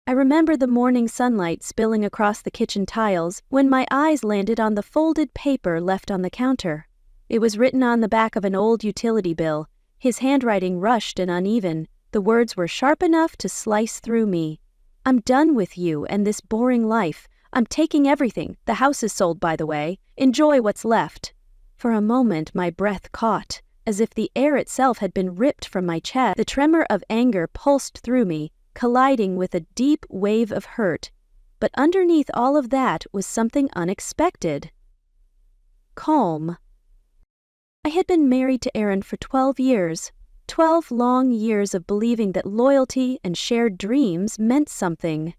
I remember the morning sunlight spilling across the kitchen tiles when my eyes landed on the folded paper left on the counter. It was written on the back of an old utility bill, his handwriting rushed and uneven. The words were sharp enough to slice through me. "I'm done with you and this boring life. I'm taking everything. The house is sold, by the way. Enjoy what's left." For a moment my breath caught, as if the air itself had been ripped from my chest. The tremor of anger pulsed through me, colliding with a deep wave of hurt. But underneath all of that was something unexpected. Calm. I had been married to Aaron for 12 years. 12 long years of believing that loyalty and shared dreams meant something.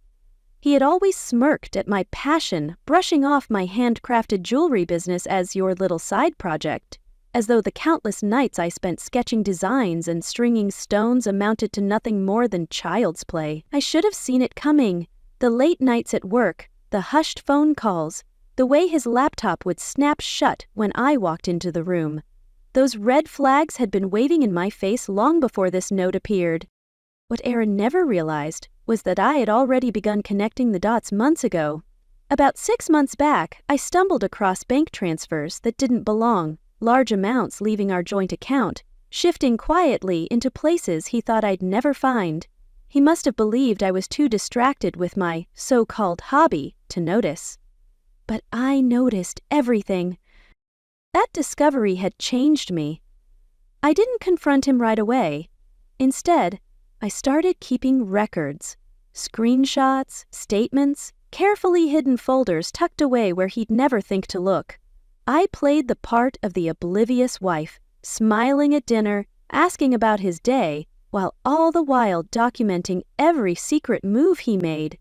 He had always smirked at my passion, brushing off my handcrafted jewelry business as your little side project, as though the countless nights I spent sketching designs and stringing stones amounted to nothing more than child's play. I should have seen it coming. The late nights at work, the hushed phone calls, the way his laptop would snap shut when I walked into the room. Those red flags had been waving in my face long before this note appeared. What Aaron never realized was that I had already begun connecting the dots months ago. About 6 months back, I stumbled across bank transfers that didn't belong, large amounts leaving our joint account, shifting quietly into places he thought I'd never find. He must have believed I was too distracted with my so-called hobby to notice. But I noticed everything. That discovery had changed me. I didn't confront him right away. Instead, I started keeping records, screenshots, statements, carefully hidden folders tucked away where he'd never think to look. I played the part of the oblivious wife, smiling at dinner, asking about his day, while all the while documenting every secret move he made.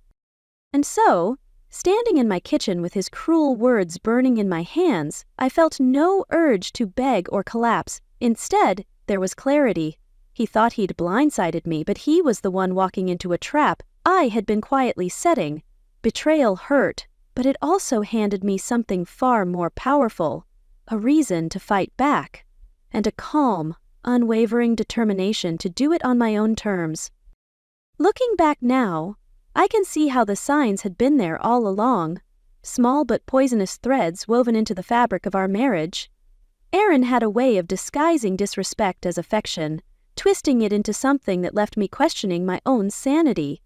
And so, standing in my kitchen with his cruel words burning in my hands, I felt no urge to beg or collapse. Instead, there was clarity. He thought he'd blindsided me, but he was the one walking into a trap I had been quietly setting. Betrayal hurt, but it also handed me something far more powerful, a reason to fight back, and a calm, unwavering determination to do it on my own terms. Looking back now, I can see how the signs had been there all along, small but poisonous threads woven into the fabric of our marriage. Aaron had a way of disguising disrespect as affection, twisting it into something that left me questioning my own sanity.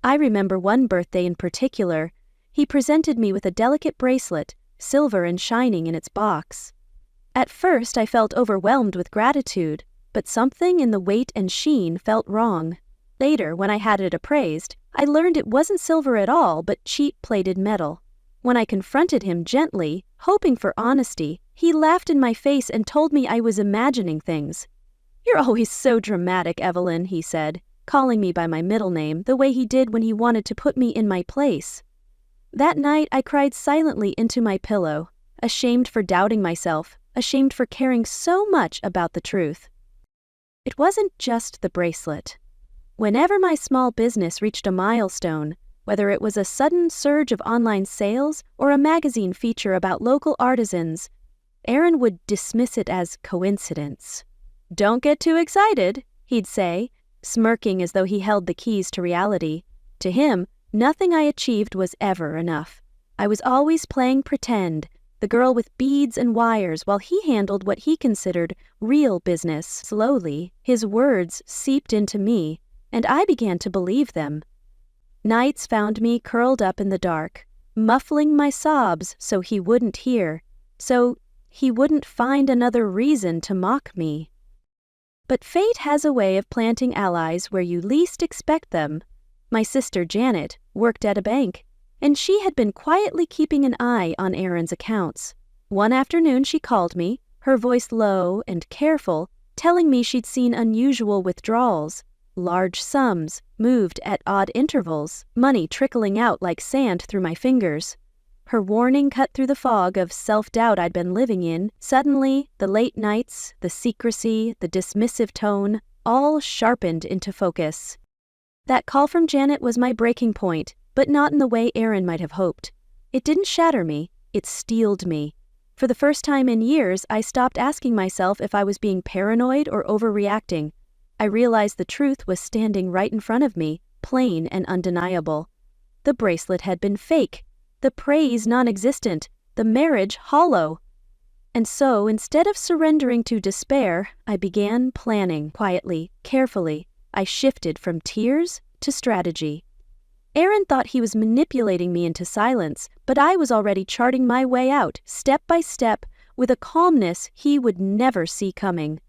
I remember one birthday in particular. He presented me with a delicate bracelet, silver and shining in its box. At first I felt overwhelmed with gratitude, but something in the weight and sheen felt wrong. Later, when I had it appraised, I learned it wasn't silver at all but cheap plated metal. When I confronted him gently, hoping for honesty, he laughed in my face and told me I was imagining things. "You're always so dramatic, Evelyn," he said, calling me by my middle name the way he did when he wanted to put me in my place. That night I cried silently into my pillow, ashamed for doubting myself, ashamed for caring so much about the truth. It wasn't just the bracelet. Whenever my small business reached a milestone, whether it was a sudden surge of online sales or a magazine feature about local artisans, Aaron would dismiss it as coincidence. "Don't get too excited," he'd say, smirking as though he held the keys to reality. To him, nothing I achieved was ever enough. I was always playing pretend, the girl with beads and wires, while he handled what he considered real business. Slowly, his words seeped into me, and I began to believe them. Nights found me curled up in the dark, muffling my sobs so he wouldn't hear, so he wouldn't find another reason to mock me. But fate has a way of planting allies where you least expect them. My sister Janet worked at a bank, and she had been quietly keeping an eye on Aaron's accounts. One afternoon she called me, her voice low and careful, telling me she'd seen unusual withdrawals, large sums moved at odd intervals, money trickling out like sand through my fingers. Her warning cut through the fog of self-doubt I'd been living in. Suddenly, the late nights, the secrecy, the dismissive tone, all sharpened into focus. That call from Janet was my breaking point, but not in the way Aaron might have hoped. It didn't shatter me, it steeled me. For the first time in years, I stopped asking myself if I was being paranoid or overreacting. I realized the truth was standing right in front of me, plain and undeniable. The bracelet had been fake, the praise non-existent, the marriage hollow. And so, instead of surrendering to despair, I began planning quietly, carefully. I shifted from tears to strategy. Aaron thought he was manipulating me into silence, but I was already charting my way out, step by step, with a calmness he would never see coming.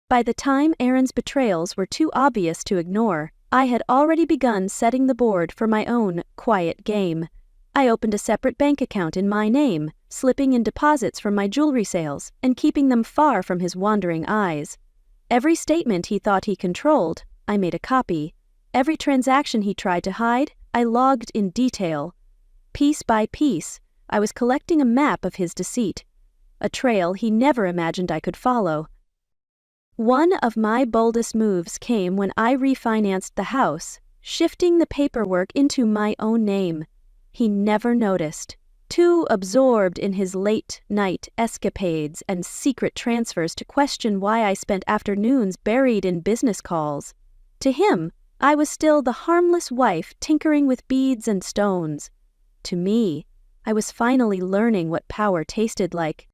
By the time Aaron's betrayals were too obvious to ignore, I had already begun setting the board for my own quiet game. I opened a separate bank account in my name, slipping in deposits from my jewelry sales and keeping them far from his wandering eyes. Every statement he thought he controlled, I made a copy. Every transaction he tried to hide, I logged in detail. Piece by piece, I was collecting a map of his deceit, a trail he never imagined I could follow. One of my boldest moves came when I refinanced the house, shifting the paperwork into my own name. He never noticed, too absorbed in his late-night escapades and secret transfers to question why I spent afternoons buried in business calls. To him, I was still the harmless wife tinkering with beads and stones. To me, I was finally learning what power tasted like.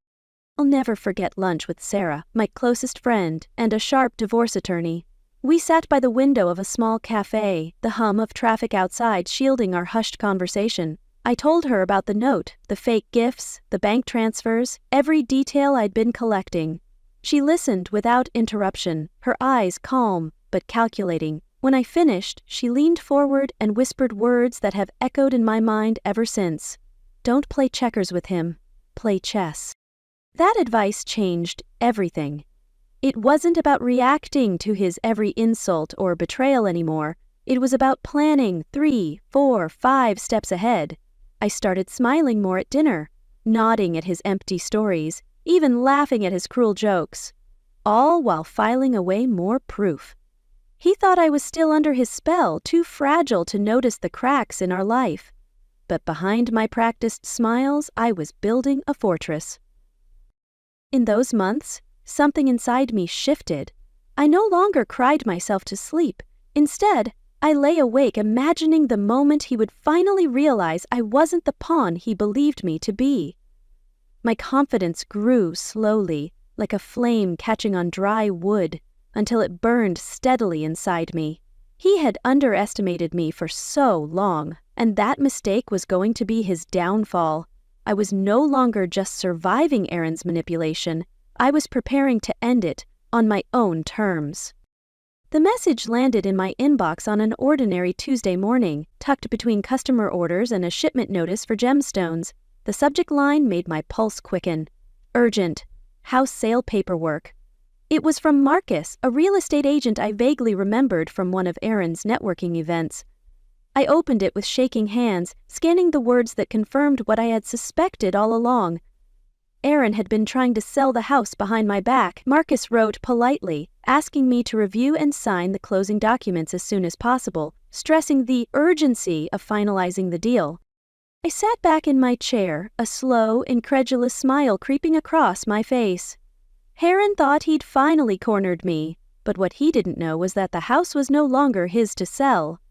I'll never forget lunch with Sarah, my closest friend, and a sharp divorce attorney. We sat by the window of a small cafe, the hum of traffic outside shielding our hushed conversation. I told her about the note, the fake gifts, the bank transfers, every detail I'd been collecting. She listened without interruption, her eyes calm but calculating. When I finished, she leaned forward and whispered words that have echoed in my mind ever since. Don't play checkers with him. Play chess. That advice changed everything. It wasn't about reacting to his every insult or betrayal anymore. It was about planning 3, 4, 5 steps ahead. I started smiling more at dinner, nodding at his empty stories, even laughing at his cruel jokes, all while filing away more proof. He thought I was still under his spell, too fragile to notice the cracks in our life. But behind my practiced smiles, I was building a fortress. In those months, something inside me shifted. I no longer cried myself to sleep. Instead, I lay awake imagining the moment he would finally realize I wasn't the pawn he believed me to be. My confidence grew slowly, like a flame catching on dry wood, until it burned steadily inside me. He had underestimated me for so long, and that mistake was going to be his downfall. I was no longer just surviving Aaron's manipulation. I was preparing to end it on my own terms. The message landed in my inbox on an ordinary Tuesday morning, tucked between customer orders and a shipment notice for gemstones. The subject line made my pulse quicken. Urgent. House sale paperwork. It was from Marcus, a real estate agent I vaguely remembered from one of Aaron's networking events. I opened it with shaking hands, scanning the words that confirmed what I had suspected all along. Aaron had been trying to sell the house behind my back. Marcus wrote politely, asking me to review and sign the closing documents as soon as possible, stressing the urgency of finalizing the deal. I sat back in my chair, a slow, incredulous smile creeping across my face. Aaron thought he'd finally cornered me, but what he didn't know was that the house was no longer his to sell.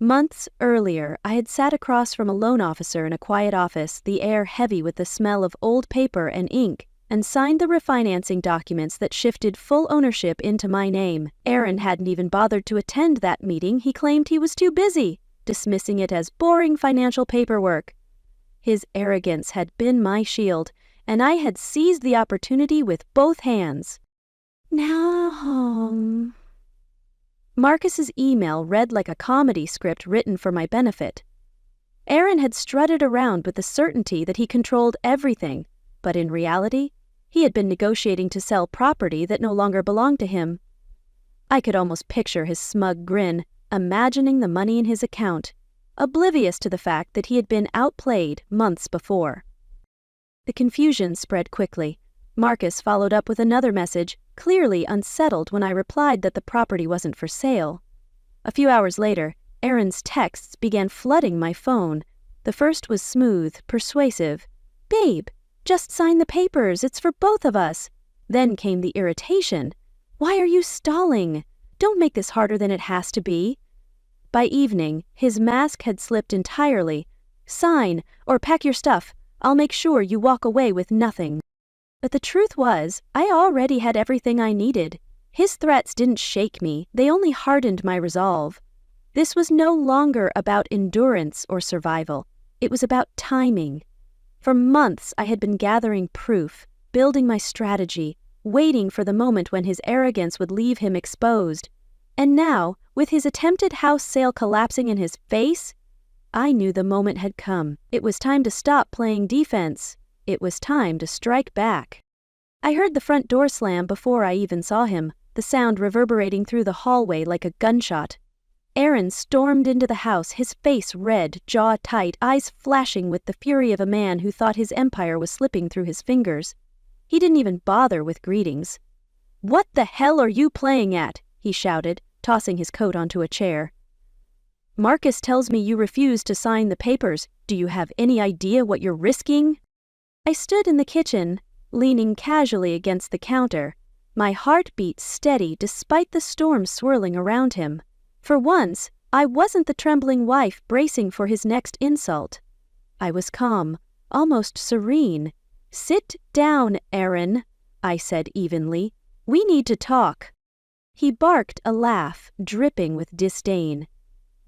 Months earlier, I had sat across from a loan officer in a quiet office, the air heavy with the smell of old paper and ink, and signed the refinancing documents that shifted full ownership into my name. Aaron hadn't even bothered to attend that meeting. He claimed he was too busy, dismissing it as boring financial paperwork. His arrogance had been my shield, and I had seized the opportunity with both hands. Now home. Marcus's email read like a comedy script written for my benefit. Aaron had strutted around with the certainty that he controlled everything, but in reality, he had been negotiating to sell property that no longer belonged to him. I could almost picture his smug grin, imagining the money in his account, oblivious to the fact that he had been outplayed months before. The confusion spread quickly. Marcus followed up with another message, clearly unsettled when I replied that the property wasn't for sale. A few hours later, Aaron's texts began flooding my phone. The first was smooth, persuasive. "Babe, just sign the papers, it's for both of us." Then came the irritation. "Why are you stalling? Don't make this harder than it has to be." By evening, his mask had slipped entirely. "Sign, or pack your stuff. I'll make sure you walk away with nothing." But the truth was, I already had everything I needed. His threats didn't shake me, they only hardened my resolve. This was no longer about endurance or survival. It was about timing. For months I had been gathering proof, building my strategy, waiting for the moment when his arrogance would leave him exposed. And now, with his attempted house sale collapsing in his face, I knew the moment had come. It was time to stop playing defense. It was time to strike back. I heard the front door slam before I even saw him, the sound reverberating through the hallway like a gunshot. Aaron stormed into the house, his face red, jaw tight, eyes flashing with the fury of a man who thought his empire was slipping through his fingers. He didn't even bother with greetings. "What the hell are you playing at?" he shouted, tossing his coat onto a chair. "Marcus tells me you refuse to sign the papers. Do you have any idea what you're risking?" I stood in the kitchen, leaning casually against the counter, my heart beat steady despite the storm swirling around him. For once, I wasn't the trembling wife bracing for his next insult. I was calm, almost serene. "Sit down, Aaron," I said evenly. "We need to talk." He barked a laugh, dripping with disdain.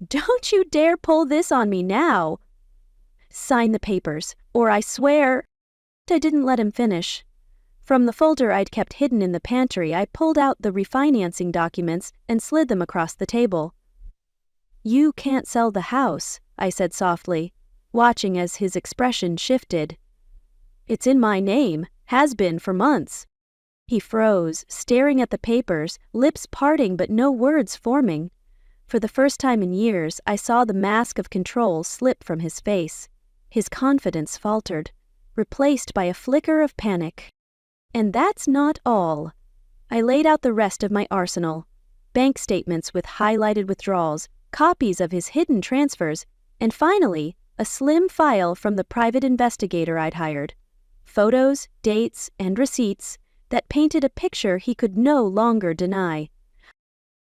"Don't you dare pull this on me now." "Sign the papers, or I swear—" I didn't let him finish. From the folder I'd kept hidden in the pantry, I pulled out the refinancing documents and slid them across the table. "You can't sell the house," I said softly, watching as his expression shifted. "It's in my name, has been for months." He froze, staring at the papers, lips parting but no words forming. For the first time in years, I saw the mask of control slip from his face. His confidence faltered, replaced by a flicker of panic. And that's not all. I laid out the rest of my arsenal. Bank statements with highlighted withdrawals, copies of his hidden transfers, and finally, a slim file from the private investigator I'd hired. Photos, dates, and receipts that painted a picture he could no longer deny.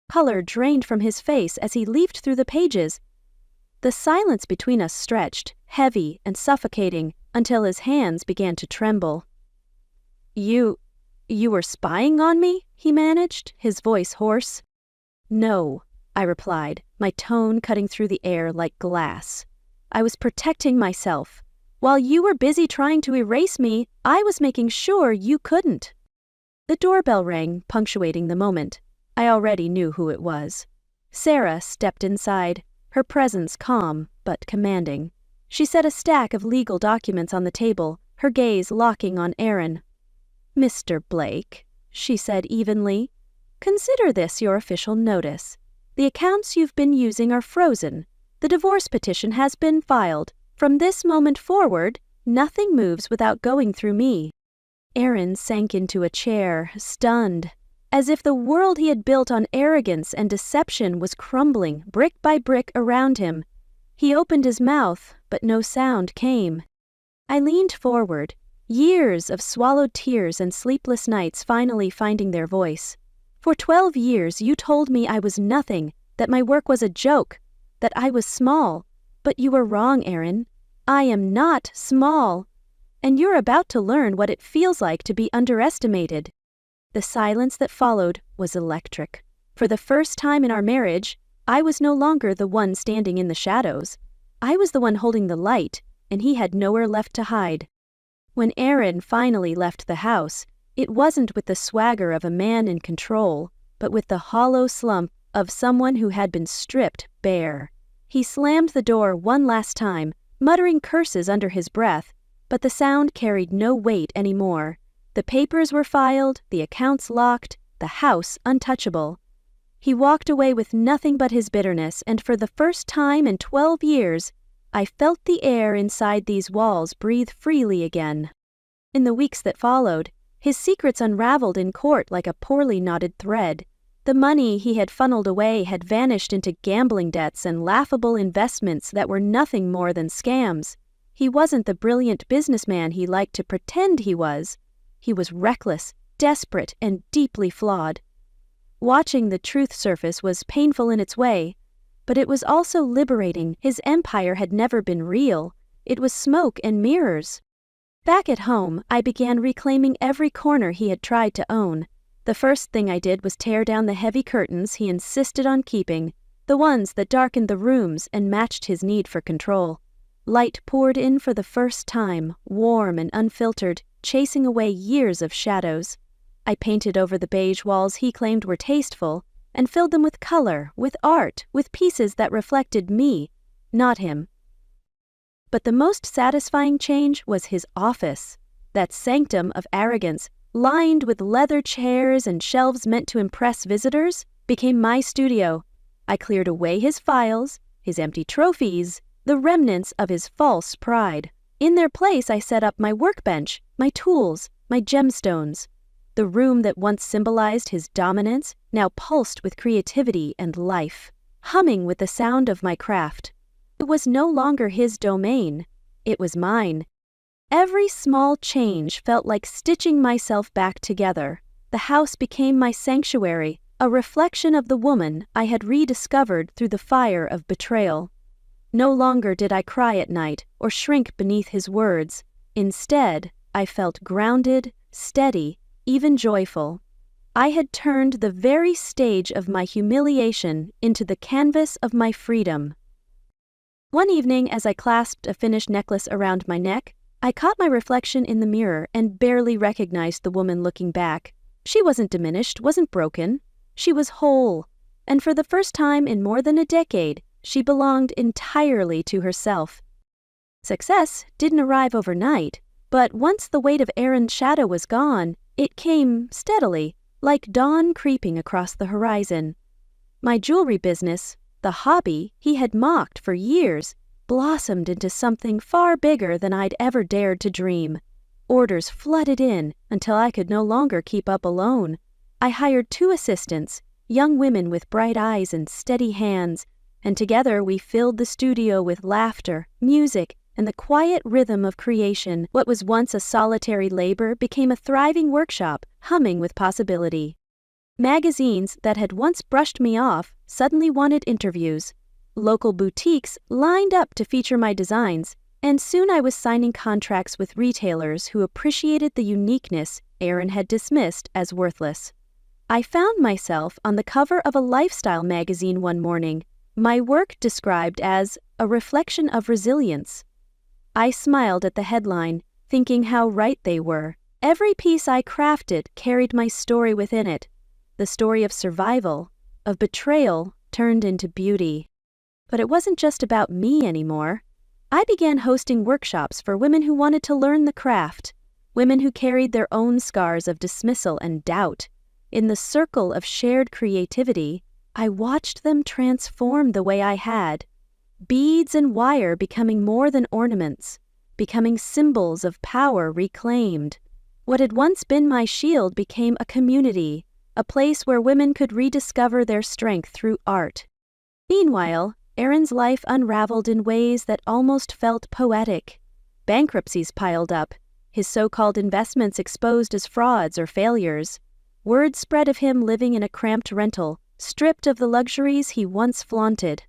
Color drained from his face as he leafed through the pages. The silence between us stretched, heavy and suffocating, until his hands began to tremble. You were spying on me?" he managed, his voice hoarse. "No," I replied, my tone cutting through the air like glass. "I was protecting myself. While you were busy trying to erase me, I was making sure you couldn't." The doorbell rang, punctuating the moment. I already knew who it was. Sarah stepped inside, her presence calm but commanding. She set a stack of legal documents on the table, her gaze locking on Aaron. "Mr. Blake," she said evenly, "consider this your official notice. The accounts you've been using are frozen. The divorce petition has been filed. From this moment forward, nothing moves without going through me." Aaron sank into a chair, stunned, as if the world he had built on arrogance and deception was crumbling brick by brick around him. He opened his mouth, but no sound came. I leaned forward, years of swallowed tears and sleepless nights finally finding their voice. "For 12 years you told me I was nothing, that my work was a joke, that I was small. But you were wrong, Aaron. I am not small. And you're about to learn what it feels like to be underestimated." The silence that followed was electric. For the first time in our marriage, I was no longer the one standing in the shadows. I was the one holding the light, and he had nowhere left to hide. When Aaron finally left the house, it wasn't with the swagger of a man in control, but with the hollow slump of someone who had been stripped bare. He slammed the door one last time, muttering curses under his breath, but the sound carried no weight anymore. The papers were filed, the accounts locked, the house untouchable. He walked away with nothing but his bitterness, and for the first time in 12 years, I felt the air inside these walls breathe freely again. In the weeks that followed, his secrets unraveled in court like a poorly knotted thread. The money he had funneled away had vanished into gambling debts and laughable investments that were nothing more than scams. He wasn't the brilliant businessman he liked to pretend he was. He was reckless, desperate, and deeply flawed. Watching the truth surface was painful in its way, but it was also liberating. His empire had never been real. It was smoke and mirrors. Back at home, I began reclaiming every corner he had tried to own. The first thing I did was tear down the heavy curtains he insisted on keeping, the ones that darkened the rooms and matched his need for control. Light poured in for the first time, warm and unfiltered, chasing away years of shadows. I painted over the beige walls he claimed were tasteful, and filled them with color, with art, with pieces that reflected me, not him. But the most satisfying change was his office, that sanctum of arrogance, lined with leather chairs and shelves meant to impress visitors, became my studio. I cleared away his files, his empty trophies, the remnants of his false pride. In their place, I set up my workbench, my tools, my gemstones. The room that once symbolized his dominance now pulsed with creativity and life, humming with the sound of my craft. It was no longer his domain. It was mine. Every small change felt like stitching myself back together. The house became my sanctuary, a reflection of the woman I had rediscovered through the fire of betrayal. No longer did I cry at night or shrink beneath his words. Instead, I felt grounded, steady, even joyful. I had turned the very stage of my humiliation into the canvas of my freedom. One evening, as I clasped a finished necklace around my neck, I caught my reflection in the mirror and barely recognized the woman looking back. She wasn't diminished, wasn't broken. She was whole, and for the first time in more than a decade, she belonged entirely to herself. Success didn't arrive overnight, but once the weight of Aaron's shadow was gone, it came steadily, like dawn creeping across the horizon. My jewelry business, the hobby he had mocked for years, blossomed into something far bigger than I'd ever dared to dream. Orders flooded in until I could no longer keep up alone. I hired 2 assistants, young women with bright eyes and steady hands, and together we filled the studio with laughter, music, and the quiet rhythm of creation. What was once a solitary labor became a thriving workshop, humming with possibility. Magazines that had once brushed me off suddenly wanted interviews. Local boutiques lined up to feature my designs, and soon I was signing contracts with retailers who appreciated the uniqueness Aaron had dismissed as worthless. I found myself on the cover of a lifestyle magazine one morning, my work described as a reflection of resilience. I smiled at the headline, thinking how right they were. Every piece I crafted carried my story within it, the story of survival, of betrayal turned into beauty. But it wasn't just about me anymore. I began hosting workshops for women who wanted to learn the craft, women who carried their own scars of dismissal and doubt. In the circle of shared creativity, I watched them transform the way I had. Beads and wire becoming more than ornaments, becoming symbols of power reclaimed. What had once been my shield became a community, a place where women could rediscover their strength through art. Meanwhile, Aaron's life unraveled in ways that almost felt poetic. Bankruptcies piled up, his so-called investments exposed as frauds or failures. Word spread of him living in a cramped rental, stripped of the luxuries he once flaunted.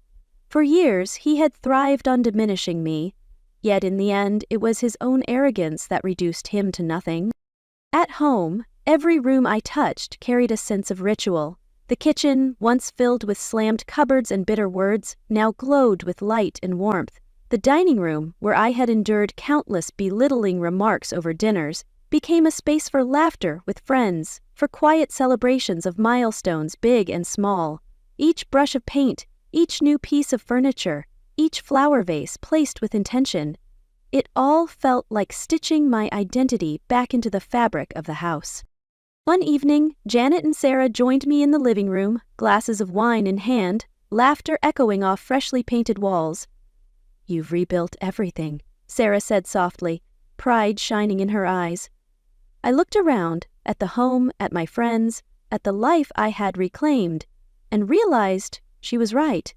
For years, he had thrived on diminishing me, yet in the end, it was his own arrogance that reduced him to nothing. At home, every room I touched carried a sense of ritual. The kitchen, once filled with slammed cupboards and bitter words, now glowed with light and warmth. The dining room, where I had endured countless belittling remarks over dinners, became a space for laughter with friends, for quiet celebrations of milestones big and small. Each brush of paint, each new piece of furniture, each flower vase placed with intention. It all felt like stitching my identity back into the fabric of the house. One evening, Janet and Sarah joined me in the living room, glasses of wine in hand, laughter echoing off freshly painted walls. "You've rebuilt everything," Sarah said softly, pride shining in her eyes. I looked around, at the home, at my friends, at the life I had reclaimed, and realized she was right.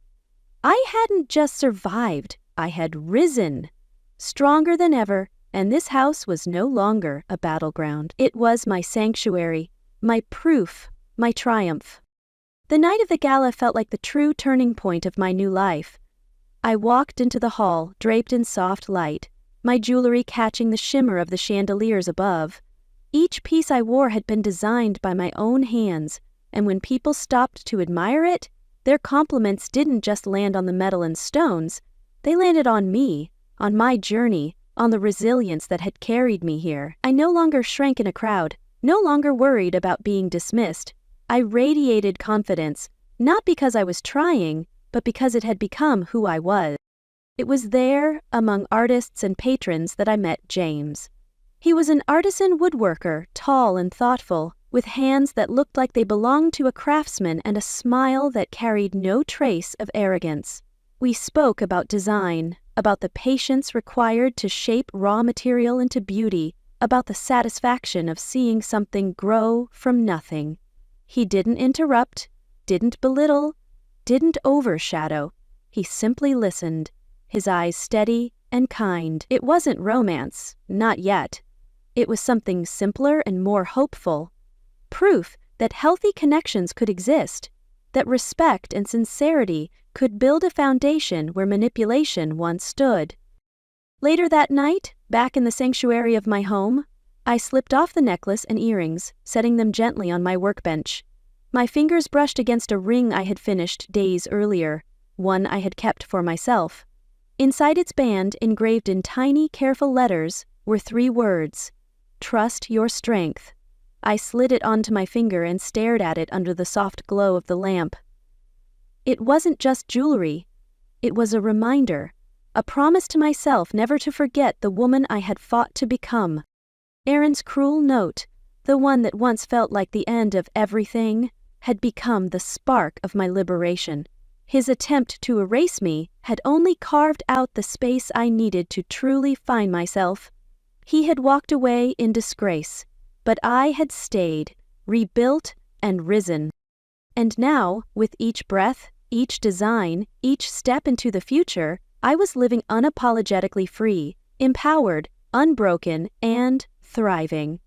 I hadn't just survived, I had risen, stronger than ever, and this house was no longer a battleground. It was my sanctuary, my proof, my triumph. The night of the gala felt like the true turning point of my new life. I walked into the hall, draped in soft light, my jewelry catching the shimmer of the chandeliers above. Each piece I wore had been designed by my own hands, and when people stopped to admire it, their compliments didn't just land on the metal and stones, they landed on me, on my journey, on the resilience that had carried me here. I no longer shrank in a crowd, no longer worried about being dismissed. I radiated confidence, not because I was trying, but because it had become who I was. It was there, among artists and patrons, that I met James. He was an artisan woodworker, tall and thoughtful, with hands that looked like they belonged to a craftsman and a smile that carried no trace of arrogance. We spoke about design, about the patience required to shape raw material into beauty, about the satisfaction of seeing something grow from nothing. He didn't interrupt, didn't belittle, didn't overshadow. He simply listened, his eyes steady and kind. It wasn't romance, not yet. It was something simpler and more hopeful. Proof that healthy connections could exist, that respect and sincerity could build a foundation where manipulation once stood. Later that night, back in the sanctuary of my home, I slipped off the necklace and earrings, setting them gently on my workbench. My fingers brushed against a ring I had finished days earlier, one I had kept for myself. Inside its band, engraved in tiny, careful letters, were 3 words: "Trust your strength." I slid it onto my finger and stared at it under the soft glow of the lamp. It wasn't just jewelry. It was a reminder, a promise to myself never to forget the woman I had fought to become. Aaron's cruel note, the one that once felt like the end of everything, had become the spark of my liberation. His attempt to erase me had only carved out the space I needed to truly find myself. He had walked away in disgrace, but I had stayed, rebuilt, and risen. And now, with each breath, each design, each step into the future, I was living unapologetically free, empowered, unbroken, and thriving.